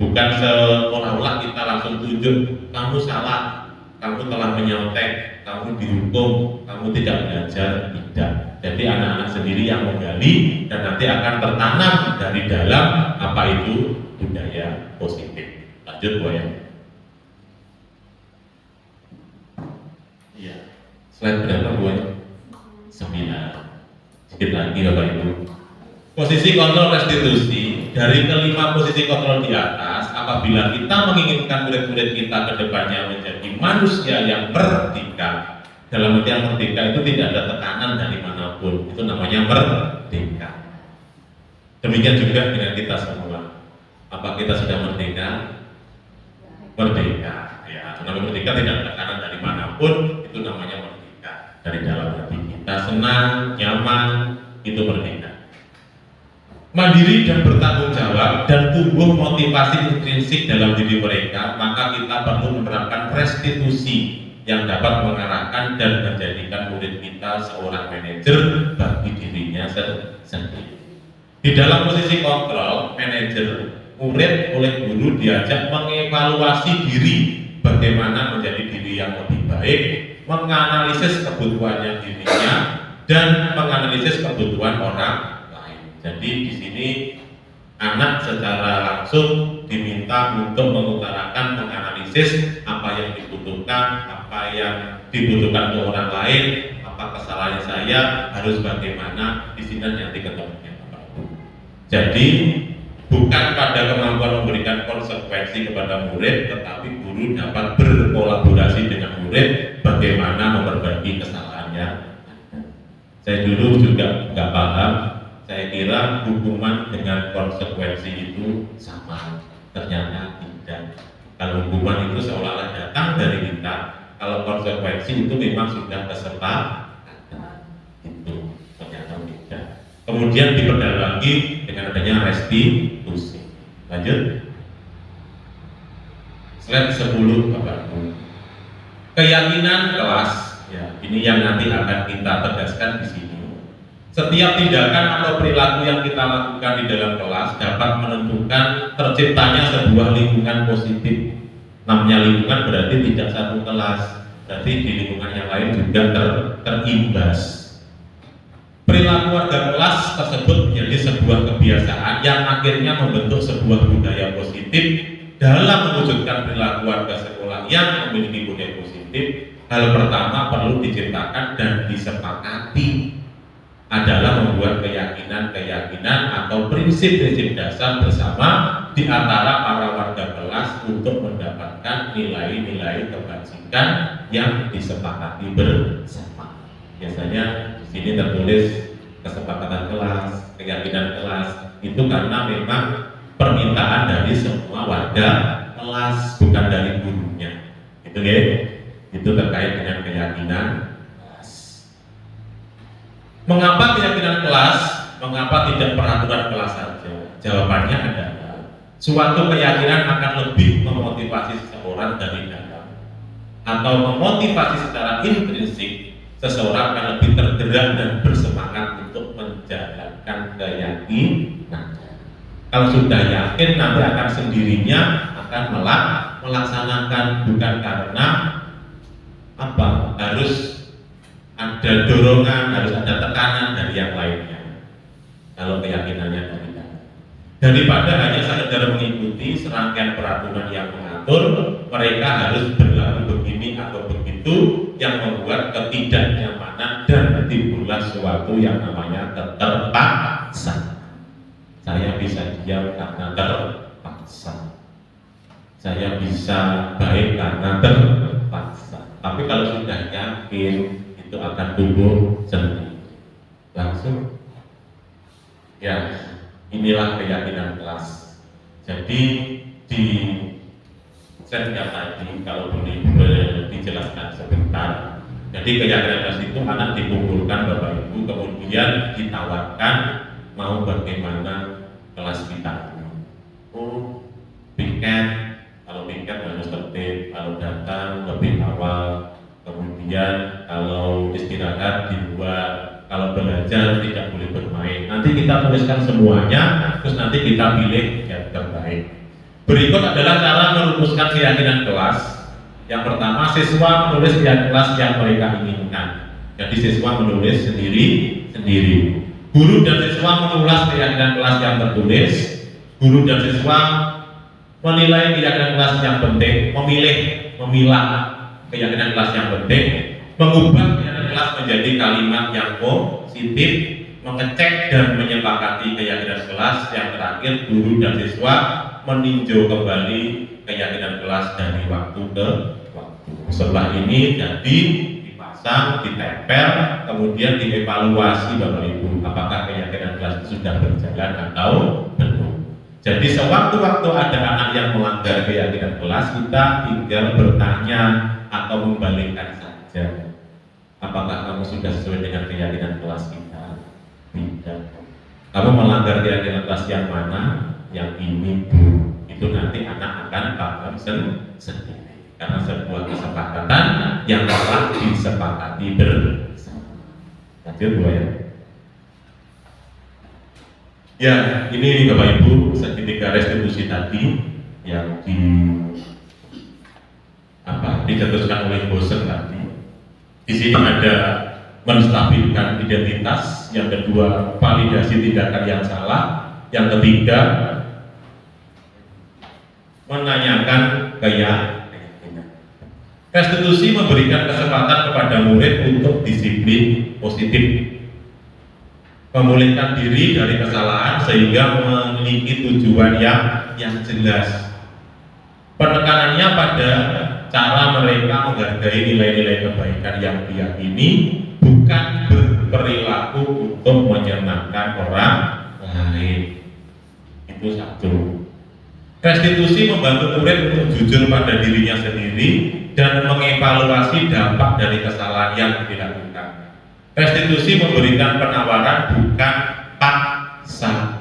Bukan seolah-olah kita langsung tunjuk kamu salah, kamu telah menyontek, kamu dihukum, kamu tidak belajar. Tidak. Jadi anak-anak sendiri yang menggali dan nanti akan tertanam dari dalam apa itu budaya positif. Lanjut Bu ya. Iya. Slide berapa Bu ya? 9. Sedikit lagi Bapak Ibu. Posisi kontrol restitusi, dari kelima posisi kontrol di atas, apabila kita menginginkan murid-murid kita ke depannya menjadi manusia yang merdeka, dalam arti yang merdeka itu tidak ada tekanan dari manapun, itu namanya merdeka. Demikian juga dengan kita semua. Apa kita sudah merdeka? Merdeka. Ya, namanya merdeka tidak ada tekanan dari manapun, itu namanya merdeka. Dari dalam hati kita senang, nyaman, itu merdeka. Mandiri dan bertanggung jawab dan tumbuh motivasi intrinsik dalam diri mereka, maka kita perlu menerapkan restitusi yang dapat mengarahkan dan menjadikan murid kita seorang manajer bagi dirinya sendiri. Di dalam posisi kontrol, manajer, murid oleh guru diajak mengevaluasi diri, bagaimana menjadi diri yang lebih baik, menganalisis kebutuhannya dirinya, dan menganalisis kebutuhan orang. Jadi di sini anak secara langsung diminta untuk mengutarakan, menganalisis apa yang dibutuhkan, apa yang dibutuhkan untuk orang lain, apa kesalahan saya, harus bagaimana. Di sini nanti ketemunya Bapak Ibu. Jadi bukan pada kemampuan memberikan konsekuensi kepada murid, tetapi guru dapat berkolaborasi dengan murid bagaimana memperbaiki kesalahannya. Saya dulu juga nggak paham. Saya kira hukuman dengan konsekuensi itu sama, ternyata tidak. Kalau hukuman itu seolah-olah datang dari kita, kalau konsekuensi itu memang sudah kesepakatan, itu ternyata tidak. Kemudian diperdalam lagi dengan adanya restitusi. Lanjut. Slide 10 Bapak Ibu. Keyakinan kelas, ya, ini yang nanti akan kita tegaskan di sini. Setiap tindakan atau perilaku yang kita lakukan di dalam kelas dapat menentukan terciptanya sebuah lingkungan positif. Namanya lingkungan berarti tidak satu kelas, berarti di lingkungan yang lain juga terimbas. Perilaku warga kelas tersebut menjadi sebuah kebiasaan yang akhirnya membentuk sebuah budaya positif. Dalam mewujudkan perilaku warga sekolah yang memiliki budaya positif, hal pertama perlu diciptakan dan disepakati adalah membuat keyakinan-keyakinan atau prinsip-prinsip dasar bersama di antara para warga kelas untuk mendapatkan nilai-nilai kebajikan yang disepakati bersama. Biasanya di sini tertulis kesepakatan kelas, keyakinan kelas, itu karena memang permintaan dari semua warga kelas, bukan dari gurunya. Itu ya, itu terkait dengan keyakinan. Mengapa keyakinan kelas? Mengapa tidak peraturan kelas saja? Jawabannya adalah suatu keyakinan akan lebih memotivasi seseorang dari dalam, atau memotivasi secara intrinsik seseorang akan lebih tergerak dan bersemangat untuk menjalankan keyakinan. Kalau sudah yakin, nanti akan sendirinya akan melaksanakan, bukan karena apa harus ada dorongan, harus ada tekanan dari yang lainnya. Kalau keyakinannya dari dalam, daripada hanya sekedar mengikuti serangkaian peraturan yang mengatur, mereka harus berlaku begini atau begitu, yang membuat ketidaknyamanan dan timbullah suatu yang namanya keterpaksaan. Saya bisa diam karena terpaksa. Saya bisa baik karena terpaksa. Tapi kalau sudah yakin, itu akan tumbuh sendiri langsung. Ya, inilah keyakinan kelas. Jadi di setnya tadi kalau boleh dijelaskan sebentar. Jadi keyakinan kelas itu anak dikumpulkan Bapak Ibu, kemudian ditawarkan mau bagaimana kelas kita ini. Oh, piket, kalau piket harus tertib, kalau datang lebih awal, kemudian kalau istirahat di luar, kalau belajar tidak boleh bermain. Nanti kita tuliskan semuanya, terus nanti kita pilih yang terbaik. Berikut adalah cara merumuskan keyakinan kelas. Yang pertama, siswa menulis keyakinan kelas yang mereka inginkan. Jadi siswa menulis sendiri. Guru dan siswa mengulas keyakinan kelas yang tertulis. Guru dan siswa menilai keyakinan kelas yang penting, memilah keyakinan kelas yang penting, mengubah keyakinan kelas menjadi kalimat yang positif, mengecek dan menyepakati keyakinan kelas. Yang terakhir, guru dan siswa meninjau kembali keyakinan kelas dari waktu ke waktu. Setelah ini jadi dipasang, ditempel, kemudian dievaluasi Bapak Ibu, apakah keyakinan kelas itu sudah berjalan atau belum. Jadi sewaktu-waktu ada anak yang melanggar keyakinan kelas, kita tinggal bertanya atau membalikkan saja, apakah kamu sudah sesuai dengan keyakinan kelas kita? Tidak. Kamu melanggar keyakinan kelas yang mana? Yang ini Bu. Itu nanti anak akan paham sendiri, karena sebuah kesepakatan yang telah disepakati bersama. Lanjut Bu ya. Ya, ini Bapak Ibu segitiga restitusi tadi yang dicetuskan oleh Bosen tadi. Di sini ada menstabilkan identitas, yang kedua validasi tindakan yang salah, yang ketiga menanyakan keyakinan. Restitusi memberikan kesempatan kepada murid untuk disiplin positif, memulihkan diri dari kesalahan sehingga memiliki tujuan yang jelas. Penekanannya pada cara mereka menghargai nilai-nilai kebaikan yang diyakini, bukan berperilaku untuk menyenangkan orang lain. Itu satu. Restitusi membantu murid untuk jujur pada dirinya sendiri dan mengevaluasi dampak dari kesalahan yang dilakukan. Restitusi memberikan penawaran, bukan paksa.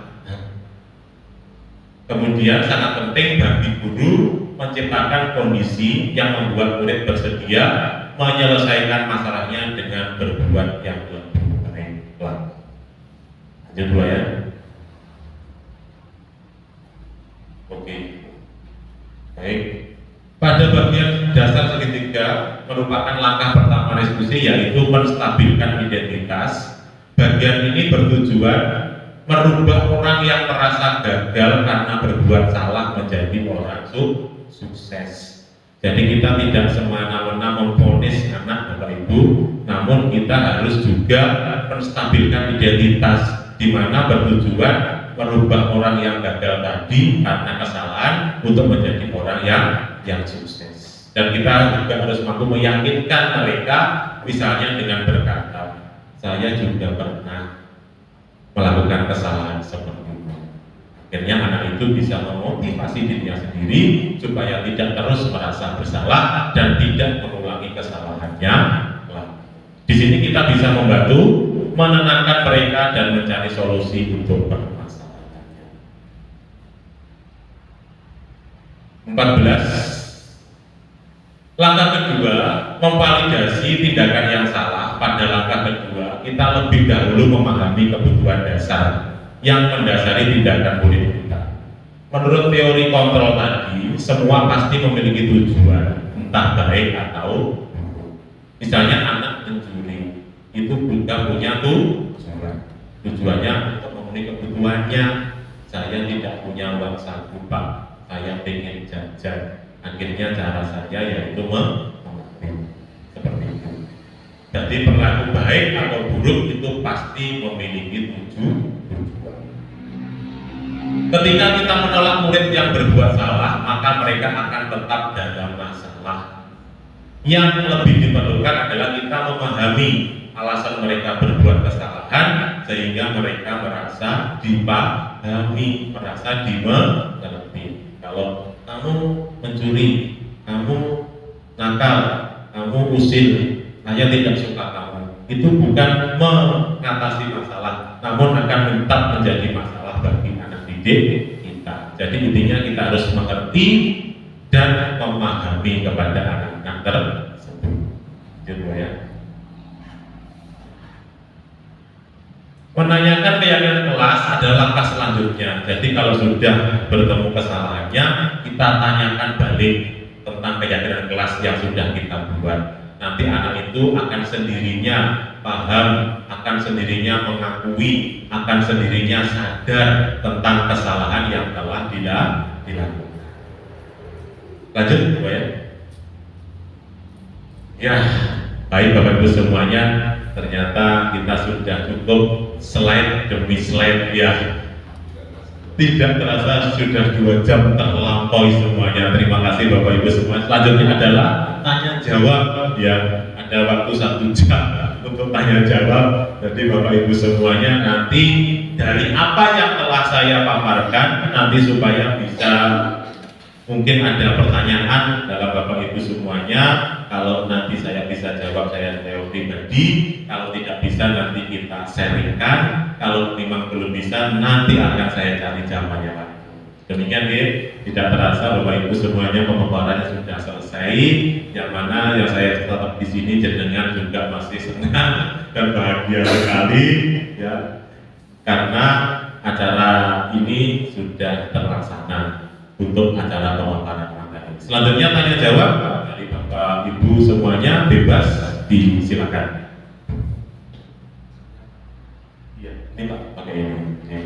Kemudian sangat penting bagi guru menciptakan kondisi yang membuat murid bersedia menyelesaikan masalahnya dengan berbuat yang lebih baik. Lanjut dua ya. Oke. Baik. Pada bagian dasar segitiga merupakan langkah pertama restitusi, yaitu menstabilkan identitas. Bagian ini bertujuan merubah orang yang merasa gagal karena berbuat salah menjadi orang sukses. Jadi kita tidak semena-mena memvonis anak Bapak Ibu, namun kita harus juga menstabilkan identitas, di mana bertujuan merubah orang yang gagal tadi karena kesalahan untuk menjadi orang yang sukses. Dan kita juga harus mampu meyakinkan mereka, misalnya dengan berkata, saya juga pernah melakukan kesalahan seperti itu. Akhirnya anak itu bisa memotivasi dirinya sendiri supaya tidak terus merasa bersalah dan tidak mengulangi kesalahannya lagi. Di sini kita bisa membantu menenangkan mereka dan mencari solusi untuk permasalahannya. 14. Langkah kedua, memvalidasi tindakan yang salah. Pada langkah kedua, kita lebih dahulu memahami kebutuhan dasar yang mendasari tindakan murid kita. Menurut teori kontrol tadi, semua pasti memiliki tujuan, entah baik atau buruk. Misalnya anak mencuri, itu juga punya tujuan. Tujuannya untuk memenuhi kebutuhannya. Saya tidak punya uang saku Pak, saya pengen jajan. Akhirnya cara saya yaitu mengambil seperti itu. Jadi perilaku baik atau buruk itu pasti memiliki tujuan. Ketika kita menolak murid yang berbuat salah, maka mereka akan tetap dalam masalah. Yang lebih diperlukan adalah kita memahami alasan mereka berbuat kesalahan sehingga mereka merasa dipahami, merasa dimengerti. Kalau kamu mencuri, kamu nakal, kamu usil, saya tidak suka kamu, itu bukan mengatasi masalah, namun akan tetap menjadi masalah bagi anak didik kita. Jadi intinya kita harus mengerti dan memahami kepada anak-anak tersebut. Gitu ya. Menanyakan keyakinan kelas adalah langkah selanjutnya. Jadi kalau sudah bertemu kesalahannya, kita tanyakan balik tentang keyakinan kelas yang sudah kita buat. Nanti anak itu akan sendirinya paham, akan sendirinya mengakui, akan sendirinya sadar tentang kesalahan yang telah dilakukan. Lanjut, Bapak ya. Ya, baik Bapak Ibu semuanya, ternyata kita sudah cukup slide demi slide ya. Tidak terasa sudah 2 jam terlampaui semuanya. Terima kasih Bapak Ibu semua. Selanjutnya adalah tanya jawab ya. Ada waktu 1 jam untuk tanya jawab. Jadi Bapak Ibu semuanya nanti dari apa yang telah saya paparkan nanti supaya bisa, mungkin ada pertanyaan dalam Bapak Ibu semuanya. Kalau nanti saya bisa jawab, saya jawab pribadi. Kalau tidak bisa nanti kita sharingkan. Kalau memang belum bisa nanti akan saya cari jawabannya lagi. Demikian ya, tidak terasa Bapak Ibu semuanya pemaparannya sudah selesai. Yang mana yang saya tetap di sini jenengan juga masih senang dan bahagia sekali ya, karena acara ini sudah terlaksana untuk acara pemaparan materi. Selanjutnya tanya jawab dari Bapak Ibu semuanya bebas, disilakan. Iya, ini Pak pakai ini.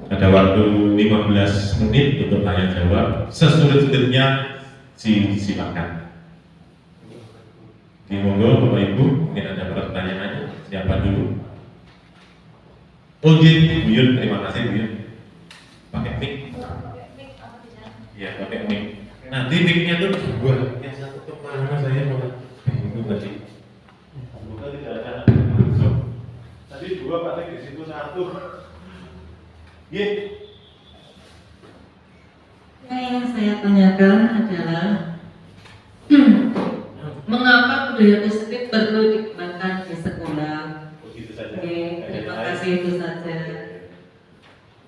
Ada waktu 15 menit untuk tanya jawab. Sesulit-sulitnya silakan. Ini monggo Bapak Ibu, mungkin ada pertanyaannya. Siapa dulu? Oh iya, Bu Yun, terima kasih Bu Yun. Pakai mic. Iya, pakai mic. Nanti mic-nya tuh 2. Yang satu kemana saya mau bingung tadi. Bukan tidak ada langsung. Tadi 2 pakai di situ 1. Iya. Yang ingin saya tanyakan adalah mengapa budaya positif perlu dikembangkan di sekolah? Begitu saja. Oke, terima kasih, itu saja.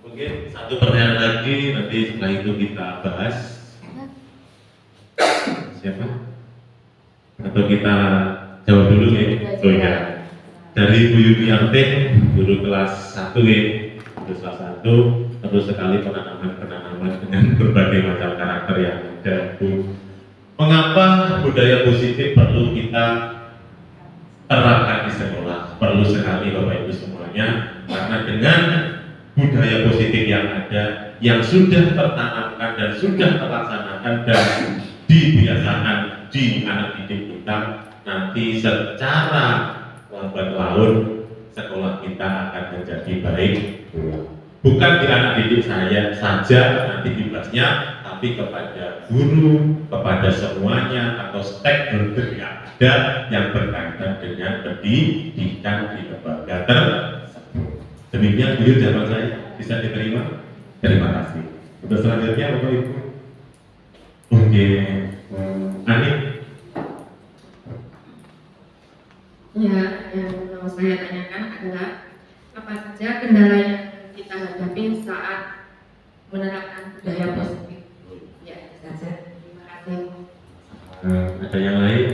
Mungkin satu pertanyaan lagi, nanti setelah itu kita bahas. Siapa? Atau kita jawab dulu ya? Oh ya. Dari Bu Yuniarti, guru kelas 1 ya. Guru kelas 1, terus sekali penanaman dengan berbagai macam karakter yang ada, Bu. Mengapa budaya positif perlu kita terapkan di sekolah? Perlu sekali Bapak Ibu semuanya, karena dengan budaya positif yang ada, yang sudah tertanamkan dan sudah terlaksanakan dan dibiasakan di anak didik kita, nanti secara lambat laun sekolah kita akan menjadi baik. Bukan di anak didik saya saja nanti imbasnya, tapi kepada guru, kepada semuanya atau stakeholder yang ada yang berkaitan dengan pendidikan di lembaga tersebut. Demikian Bu, jawaban saya, bisa diterima. Terima kasih. Untuk selanjutnya Bapak Ibu. Oke, Ani. Ya, yang mau saya tanyakan adalah apa saja kendala yang kita hadapi saat menerapkan budaya positif? Ya, itu saja. Terima kasih. Ada yang lain?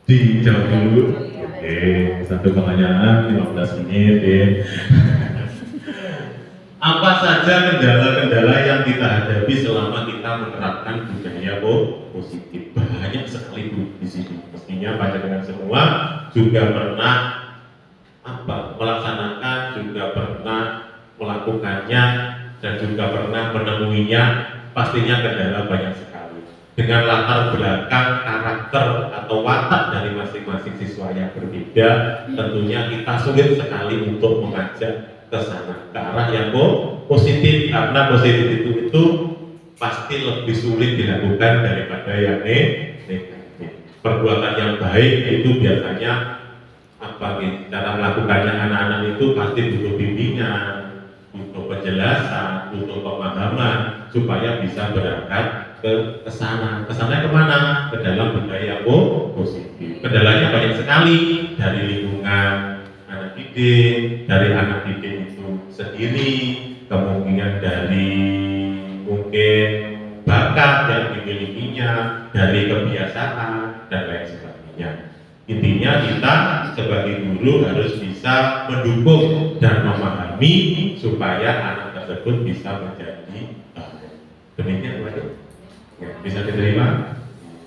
Dijawab dulu. Oke, satu pertanyaan 15 menit ya. Apa saja kendala-kendala yang kita hadapi selama kita menerapkan budaya positif? Banyak sekali Bu di sini. Mestinya panjenengan semua juga pernah melaksanakan, juga pernah melakukannya, dan juga pernah menemuinya. Pastinya kendala banyak sekali. Dengan latar belakang karakter atau watak dari masing-masing siswa yang berbeda, tentunya kita sulit sekali untuk mengajak ke sana, ke arah yang positif, karena positif itu pasti lebih sulit dilakukan daripada yang negatif. Perbuatan yang baik itu biasanya cara melakukannya anak-anak itu pasti butuh bimbingan, butuh penjelasan, butuh pemahaman supaya bisa berangkat ke sana. Kesana kemana? Ke dalam budaya positif. Kendalanya banyak sekali, dari lingkungan anak didik, dari anak didik itu sendiri, kemungkinan dari mungkin bakat yang dimilikinya, dari kebiasaan dan lain sebagainya. Intinya kita sebagai guru harus bisa mendukung dan memahami supaya anak tersebut bisa menjadi baik. Demikian Pak. Ya, bisa diterima?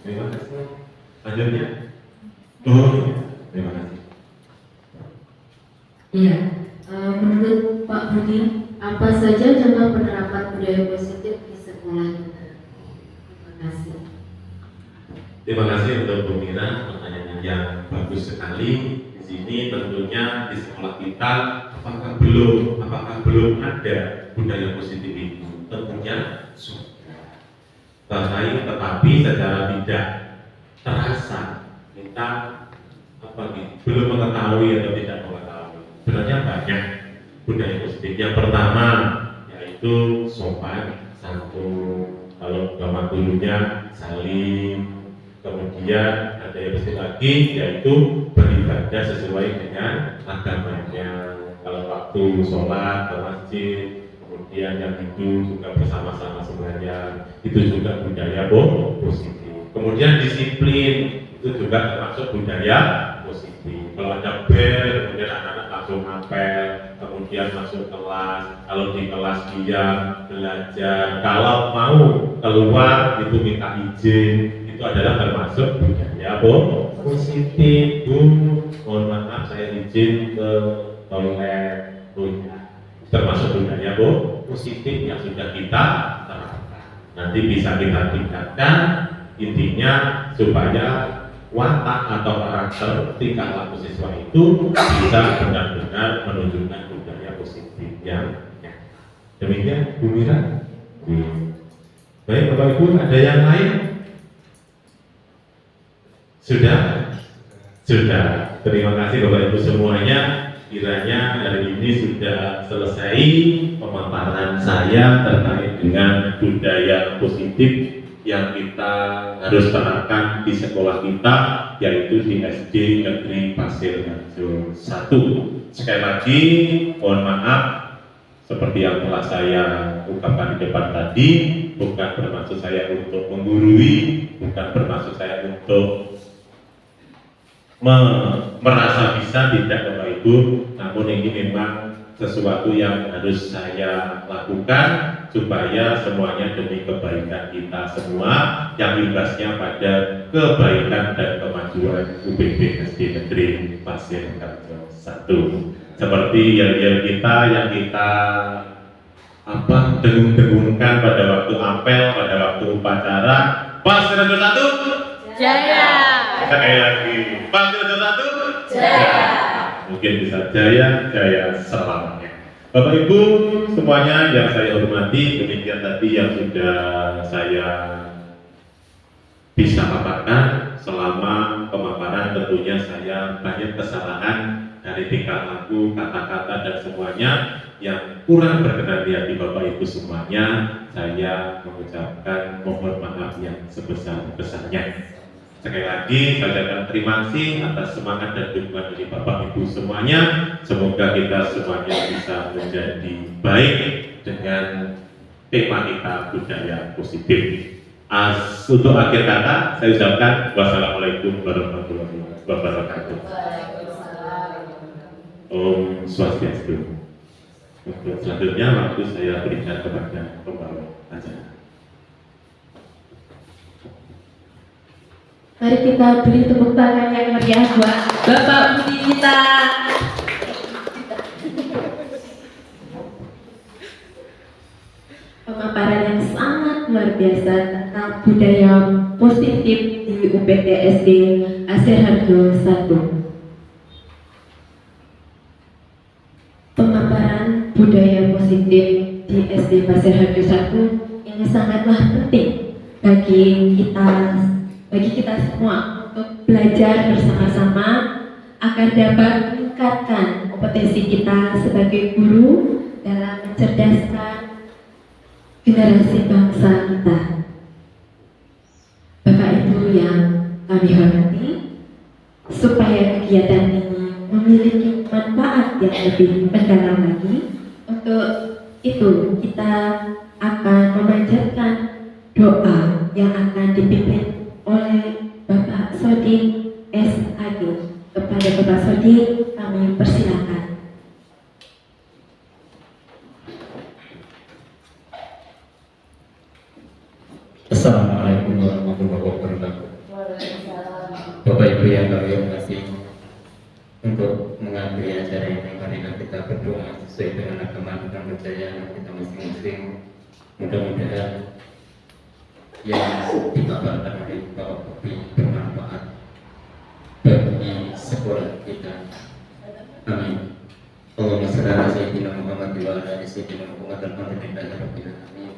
Terima kasih. Lanjutnya. Oh, ya. Terima kasih. Iya, menurut Pak Budi, apa saja contoh penerapan budaya positif di sekolah kita? Terima kasih. Terima kasih untuk Bu Mira, pertanyaan yang bagus sekali. Di sini tentunya di sekolah kita apakah belum ada budaya positif itu? Tentunya sudah. Tetapi secara tidak terasa kita belum mengetahui atau tidak mengetahui. Sebenarnya banyak budaya positif. Yang pertama yaitu sopan santun. Kalau nama gurunya salim. Kemudian ada yang positif lagi yaitu beribadah sesuai dengan agamanya. Kalau waktu sholat ke masjid, kemudian yang itu juga bersama-sama semuanya, itu juga budaya positif. Kemudian disiplin itu juga termasuk budaya positif. Kalau ada bel, kemudian anak-anak langsung apel, kemudian masuk kelas. Kalau di kelas dia belajar, kalau mau keluar itu minta izin. Itu adalah termasuk budaya positif. Bu, mohon maaf saya izin ke toilet. Termasuk budaya positif yang sudah kita terapkan. Nanti bisa kita tingkatkan, intinya supaya watak atau karakter tingkah laku siswa itu bisa benar-benar menunjukkan budaya positif yang demikian. Bu Mira. Baik Bapak Ibu, ada yang lain? Sudah? Sudah. Terima kasih Bapak Ibu semuanya. Kiranya hari ini sudah selesai pemaparan saya terkait dengan budaya positif yang kita harus terapkan di sekolah kita, yaitu di SD Negeri Pasir Harjo 1. Sekali lagi mohon maaf seperti yang telah saya ungkapkan di depan tadi, bukan bermaksud saya untuk menggurui, bukan bermaksud saya untuk merasa bisa, tidak Bapak Ibu, namun ini memang sesuatu yang harus saya lakukan supaya semuanya demi kebaikan kita semua yang imbasnya pada kebaikan dan kemajuan UPB SD Negeri Pasir Harjo 1. Seperti yang kita dengung-dengungkan pada waktu apel, pada waktu upacara. Pasir Harjo 1 Jaya. Sekali lagi, Pasir Harjo 1 Jaya. Mungkin bisa jaya selamanya. Bapak Ibu semuanya yang saya hormati, demikian tadi yang sudah saya bisa paparkan. Selama pemaparan tentunya saya banyak kesalahan dari tingkah laku, kata-kata dan semuanya yang kurang berkenan di hati Bapak Ibu semuanya. Saya mengucapkan mohon maaf yang sebesar-besarnya. Sekali lagi saya ucapkan terima kasih atas semangat dan dukungan dari Bapak Ibu semuanya. Semoga kita semuanya bisa menjadi baik dengan tema kita budaya positif. Untuk akhir kata saya ucapkan wassalamualaikum warahmatullahi wabarakatuh. Om Swastiastu. Untuk selanjutnya waktu saya berikan kepada pembawa acara. Mari kita beri tepuk tangan yang meriah buat Bapak Budi kita. Pemaparan yang sangat luar biasa tentang budaya positif di UPT SD Pasir Harjo 1. Pemaparan budaya positif di SD Pasir Harjo 1 ini sangatlah penting bagi kita semua untuk belajar bersama-sama agar dapat meningkatkan kompetensi kita sebagai guru dalam mencerdaskan generasi bangsa kita. Bapak Ibu yang kami hormati, supaya kegiatan ini memiliki manfaat yang lebih mendalam lagi, untuk itu kita akan memanjatkan doa yang akan dipimpin oleh Bapak Sodik SAG. Kepada Bapak Sodik kami persilakan. Assalamualaikum warahmatullahi wabarakatuh. Bapak Ibu yang kami hormati, untuk mengakhiri acara ini marilah kita berdoa sesuai dengan agama dan kepercayaan kita masing-masing. Mudah-mudahan yang dipaparkan oleh Bapak Kopi bermanfaat bagi sekolah kita. Amin. Allahumma shalli ala sayyidina Muhammad wa ala ali sayyidina Muhammad alhamdulillahi rabbil alamin.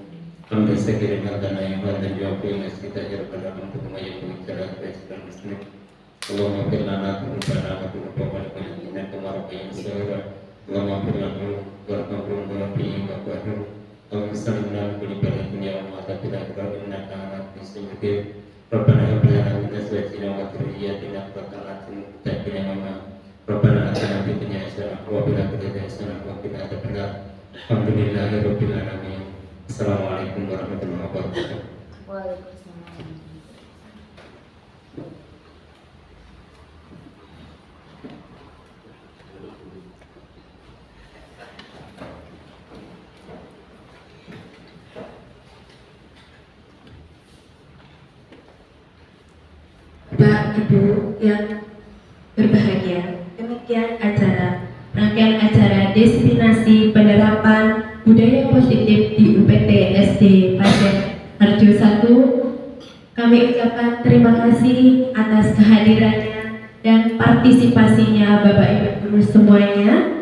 Kami sekiranya karena yang dan jawab yang kita pada untuk mengayomi cara Islam Muslim. Allahumma firlana tumpana wa tumpana wa inna kamaru yang sura. Allahumma firlana wa tumpana wa inna kamaru. Allahumma sallimna kulli barakin ya Allah kita inna kana bismillah. Rabbana hab lana min azwajina wa dhurriyyatina qurrata a'yun waj'alna lil Rabbana atina fid dunya hasanah wa fil akhirati hasanah wa qina adzabannar. Alhamdulillahirabbil alamin. Assalamualaikum warahmatullahi wabarakatuh. Waalaikumsalam. Bapak Ibu yang berbahagia, demikian rangkaian acara destinasi penerapan budaya positif di UPT SD Pasir Harjo 1. Kami ucapkan terima kasih atas kehadirannya dan partisipasinya Bapak Ibu guru semuanya.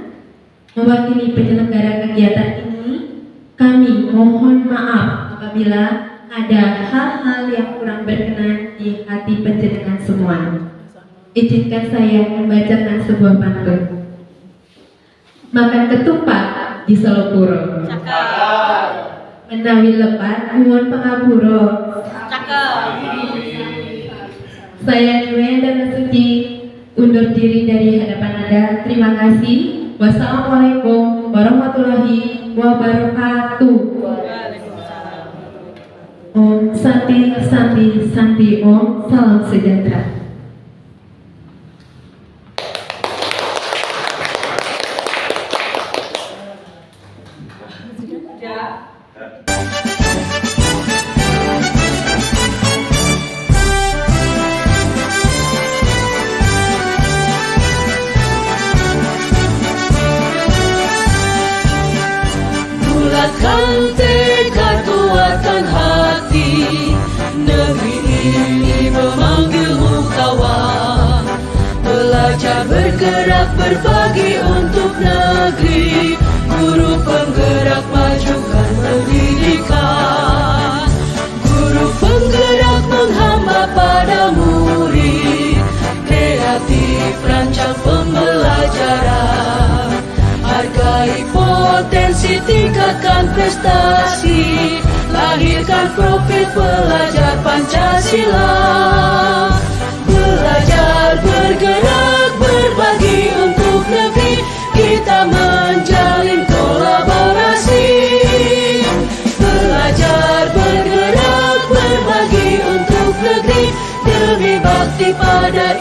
Mewakili penyelenggara kegiatan ini, kami mohon maaf apabila ada hal-hal yang kurang berkenan di hati panjenengan semua. Izinkan saya membacakan sebuah pantun. Makan ketupat di Salopuro, menawi lepat nuwun pangapura. Saya Nuen dan Suci undur diri dari hadapan Anda. Terima kasih. Wassalamualaikum warahmatullahi wabarakatuh. Om Santi Santi Santi Om. Salam sejahtera. Bulatkan tekad, kuatkan hati, negeri ini memanggilmu kawan. Belajar bergerak berbagi untuk negeri, guru penggerak majukan pendidikan. Guru penggerak menghamba pada murid, kreatif rancang pembelajaran. Hargai potensi, tingkatkan prestasi, lahirkan profil pelajar Pancasila. Belajar bergerak berbagi untuk negeri, kita menjalin kolaborasi. Belajar bergerak berbagi untuk negeri, demi bakti pada